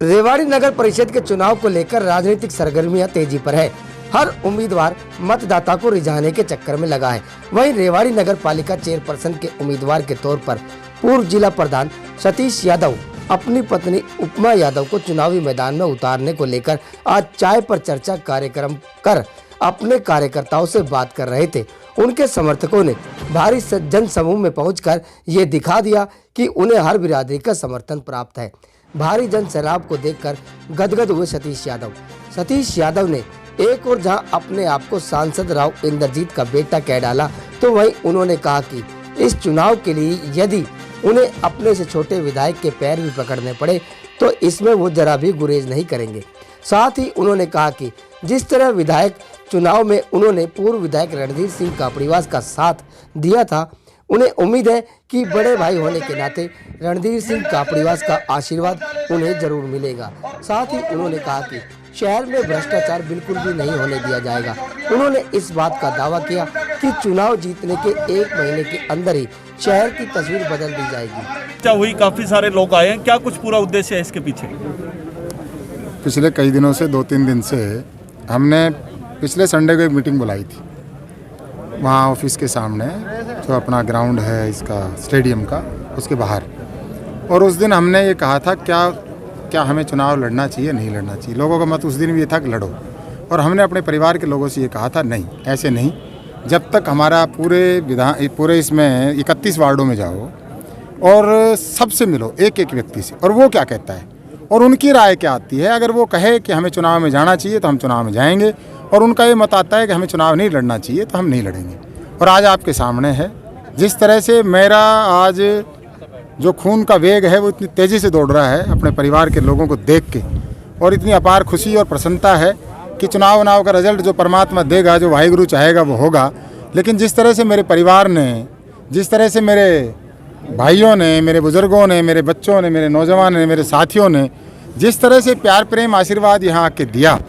रेवाड़ी नगर परिषद के चुनाव को लेकर राजनीतिक सरगर्मियां तेजी पर है। हर उम्मीदवार मतदाता को रिझाने के चक्कर में लगा है। वहीं रेवाड़ी नगर पालिका चेयरपर्सन के उम्मीदवार के तौर पर पूर्व जिला प्रधान सतीश यादव अपनी पत्नी उपमा यादव को चुनावी मैदान में उतारने को लेकर आज चाय पर चर्चा कार्यक्रम कर अपने कार्यकर्ताओं से बात कर रहे थे। उनके समर्थकों ने भारी जन समूह में पहुंचकर ये दिखा दिया कि उन्हें हर बिरादरी का समर्थन प्राप्त है। भारी जन सैलाब को देखकर गदगद हुए सतीश यादव ने एक और जहां अपने आप को सांसद राव इंद्रजीत का बेटा कह डाला, तो वहीं उन्होंने कहा कि इस चुनाव के लिए यदि उन्हें अपने से छोटे विधायक के पैर भी पकड़ने पड़े तो इसमें वो जरा भी गुरेज नहीं करेंगे। साथ ही उन्होंने कहा कि जिस तरह विधायक चुनाव में उन्होंने पूर्व विधायक रणधीर सिंह कापड़ीवास का साथ दिया था, उन्हें उम्मीद है कि बड़े भाई होने के नाते रणधीर सिंह कापड़ीवास का आशीर्वाद उन्हें जरूर मिलेगा। साथ ही उन्होंने कहा कि शहर में भ्रष्टाचार बिल्कुल भी नहीं होने दिया जाएगा। उन्होंने इस बात का दावा किया कि चुनाव जीतने के 1 महीने के अंदर ही शहर की तस्वीर बदल दी जाएगी। क्या हुई, काफी सारे लोग आए हैं, क्या कुछ पूरा उद्देश्य है इसके पीछे? पिछले कई दिनों से 2-3 दिन से हमने पिछले संडे को एक मीटिंग बुलाई थी वहाँ ऑफिस के सामने, जो अपना ग्राउंड है इसका स्टेडियम का, उसके बाहर। और उस दिन हमने ये कहा था क्या हमें चुनाव लड़ना चाहिए, नहीं लड़ना चाहिए। लोगों का मत उस दिन भी ये था कि लड़ो, और हमने अपने परिवार के लोगों से ये कहा था नहीं, ऐसे नहीं। जब तक हमारा पूरे इसमें 31 वार्डों में जाओ और सबसे मिलो एक व्यक्ति से, और वो क्या कहता है और उनकी राय क्या आती है। अगर वो कहे कि हमें चुनाव में जाना चाहिए तो हम चुनाव में जाएंगे, और उनका ये मत आता है कि हमें चुनाव नहीं लड़ना चाहिए तो हम नहीं लड़ेंगे। और आज आपके सामने है जिस तरह से मेरा आज जो खून का वेग है वो इतनी तेज़ी से दौड़ रहा है अपने परिवार के लोगों को देख के, और इतनी अपार खुशी और प्रसन्नता है कि चुनाव का रिजल्ट जो परमात्मा देगा, जो वाहिगुरु चाहेगा वो होगा। लेकिन जिस तरह से मेरे परिवार ने, जिस तरह से मेरे भाइयों ने, मेरे बुज़ुर्गों ने, मेरे बच्चों ने, मेरे नौजवान ने, मेरे साथियों ने जिस तरह से प्यार प्रेम आशीर्वाद यहाँ आके दिया,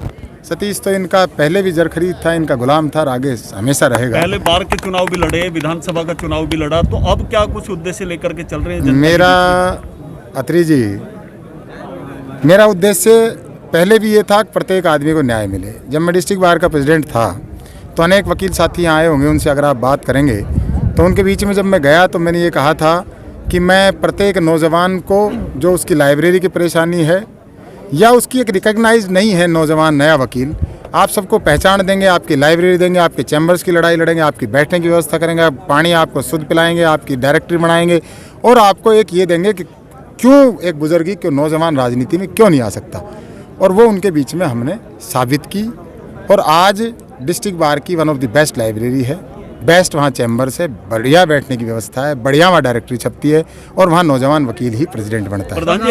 सतीश तो इनका पहले भी जरखरीद था, इनका गुलाम था, आगे हमेशा रहेगा। पहले बार के चुनाव भी लड़े, विधानसभा का चुनाव भी लड़ा, तो अब क्या कुछ उद्देश्य लेकर के चल रहे हैं? मेरा अत्री जी, मेरा उद्देश्य पहले भी ये था कि प्रत्येक आदमी को न्याय मिले। जब मैं डिस्ट्रिक्ट बार का प्रेसिडेंट था तो अनेक वकील साथी आए होंगे, उनसे अगर आप बात करेंगे तो उनके बीच में जब मैं गया तो मैंने ये कहा था कि मैं प्रत्येक नौजवान को जो उसकी लाइब्रेरी की परेशानी है या उसकी एक रिकग्नाइज नहीं है नौजवान नया वकील, आप सबको पहचान देंगे, आपकी लाइब्रेरी देंगे, आपके चैम्बर्स की लड़ाई लड़ेंगे, आपकी बैठने की व्यवस्था करेंगे, पानी आपको शुद्ध पिलाएंगे, आपकी डायरेक्टरी बनाएंगे, और आपको एक ये देंगे कि क्यों एक बुजुर्गी, क्यों नौजवान राजनीति में क्यों नहीं आ सकता। और वो उनके बीच में हमने साबित की, और आज डिस्ट्रिक्ट बार की one of the best library है, बेस्ट वहाँ चैम्बर्स है, बढ़िया बैठने की व्यवस्था है, बढ़िया वहाँ डायरेक्टरी छपती है, और वहाँ नौजवान वकील ही प्रेसिडेंट बनता है। प्रधान जी,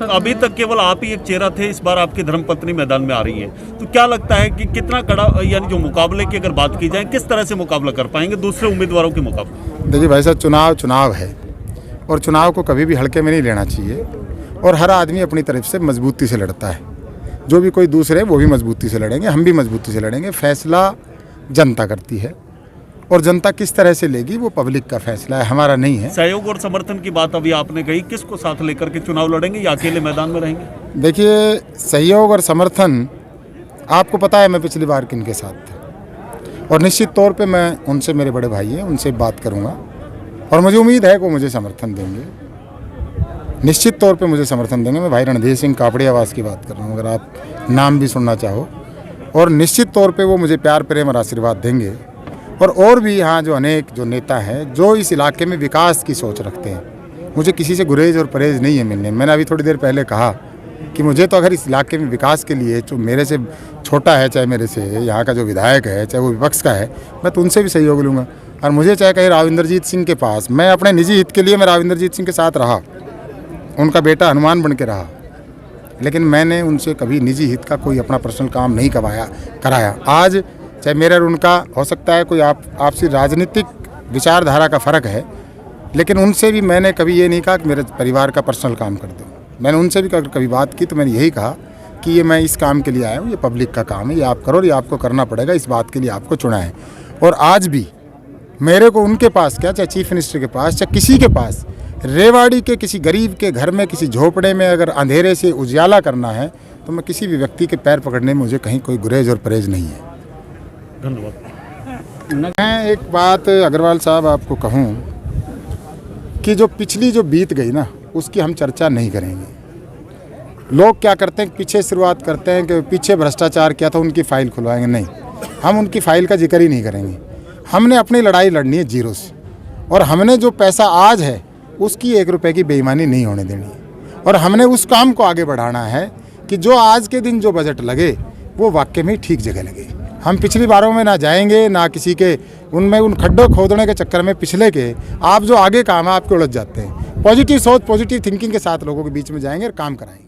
अभी तक केवल आप ही एक चेहरा थे, इस बार आपकी धर्मपत्नी मैदान में आ रही है, तो क्या लगता है कि कितना कड़ा, यानी जो मुकाबले की अगर बात की जाए, किस तरह से मुकाबला कर पाएंगे दूसरे उम्मीदवारों के मुकाबले? देखिए भाई साहब, चुनाव है, और चुनाव को कभी भी हल्के में नहीं लेना चाहिए, और हर आदमी अपनी तरफ से मजबूती से लड़ता है। जो भी कोई दूसरे वो भी मजबूती से लड़ेंगे, हम भी मजबूती से लड़ेंगे। फैसला जनता करती है, और जनता किस तरह से लेगी वो पब्लिक का फैसला है, हमारा नहीं है। सहयोग और समर्थन की बात अभी आपने कही, किसको साथ लेकर के चुनाव लड़ेंगे या अकेले मैदान में रहेंगे? देखिए, सहयोग और समर्थन आपको पता है मैं पिछली बार किनके साथ था, और निश्चित तौर पे मैं उनसे, मेरे बड़े भाई हैं, उनसे बात करूंगा, और मुझे उम्मीद है कि वो मुझे समर्थन देंगे, निश्चित तौर पे मुझे समर्थन देंगे। मैं भाई रणधीर सिंह कापड़ीवास की बात कर रहा हूँ, अगर आप नाम भी सुनना चाहो, और निश्चित तौर पे वो मुझे प्यार प्रेम और आशीर्वाद देंगे। और भी यहाँ जो अनेक जो नेता हैं जो इस इलाके में विकास की सोच रखते हैं, मुझे किसी से गुरेज और परहेज नहीं है मिलने। मैंने अभी थोड़ी देर पहले कहा कि मुझे तो अगर इस इलाके में विकास के लिए, जो मेरे से छोटा है, चाहे मेरे से यहाँ का जो विधायक है, चाहे वो विपक्ष का है, मैं तो उनसे भी सहयोग लूँगा। और मुझे चाहे कहीं राव इंद्रजीत सिंह के पास, मैं अपने निजी हित के लिए मैं राव इंद्रजीत सिंह के साथ रहा, उनका बेटा हनुमान बन के रहा, लेकिन मैंने उनसे कभी निजी हित का कोई अपना पर्सनल काम नहीं कराया। आज चाहे मेरा और उनका हो सकता है कोई आपसी राजनीतिक विचारधारा का फ़र्क है, लेकिन उनसे भी मैंने कभी ये नहीं कहा कि मेरे परिवार का पर्सनल काम कर दो। मैंने उनसे भी कभी बात की तो मैंने यही कहा कि ये मैं इस काम के लिए आया हूँ, ये पब्लिक का काम है, ये आप करो, ये आपको करना पड़ेगा, इस बात के लिए आपको चुना है। और आज भी मेरे को उनके पास क्या, चाहे चीफ मिनिस्टर के पास, चाहे किसी के पास रेवाड़ी के किसी गरीब के घर में किसी झोपड़े में अगर अंधेरे से उजाला करना है तो मैं किसी भी व्यक्ति के पैर पकड़ने में मुझे कहीं कोई गुरेज और परहेज नहीं है। धन्यवाद। मैं एक बात अग्रवाल साहब आपको कहूं कि जो पिछली जो बीत गई ना उसकी हम चर्चा नहीं करेंगे। लोग क्या करते हैं, पीछे शुरुआत करते हैं कि पीछे भ्रष्टाचार किया था उनकी फ़ाइल खुलवाएंगे। नहीं, हम उनकी फ़ाइल का जिक्र ही नहीं करेंगे। हमने अपनी लड़ाई लड़नी है जीरो से, और हमने जो पैसा आज है उसकी 1 रुपये की बेईमानी नहीं होने देनी है। और हमने उस काम को आगे बढ़ाना है कि जो आज के दिन जो बजट लगे वो वाकई में ठीक जगह लगे। हम पिछली बारों में ना जाएंगे, ना किसी के उनमें उन खड्डों खोदने के चक्कर में पिछले के आप जो आगे काम है आपके उलझ जाते हैं। पॉजिटिव सोच, पॉजिटिव थिंकिंग के साथ लोगों के बीच में जाएंगे और काम कराएंगे।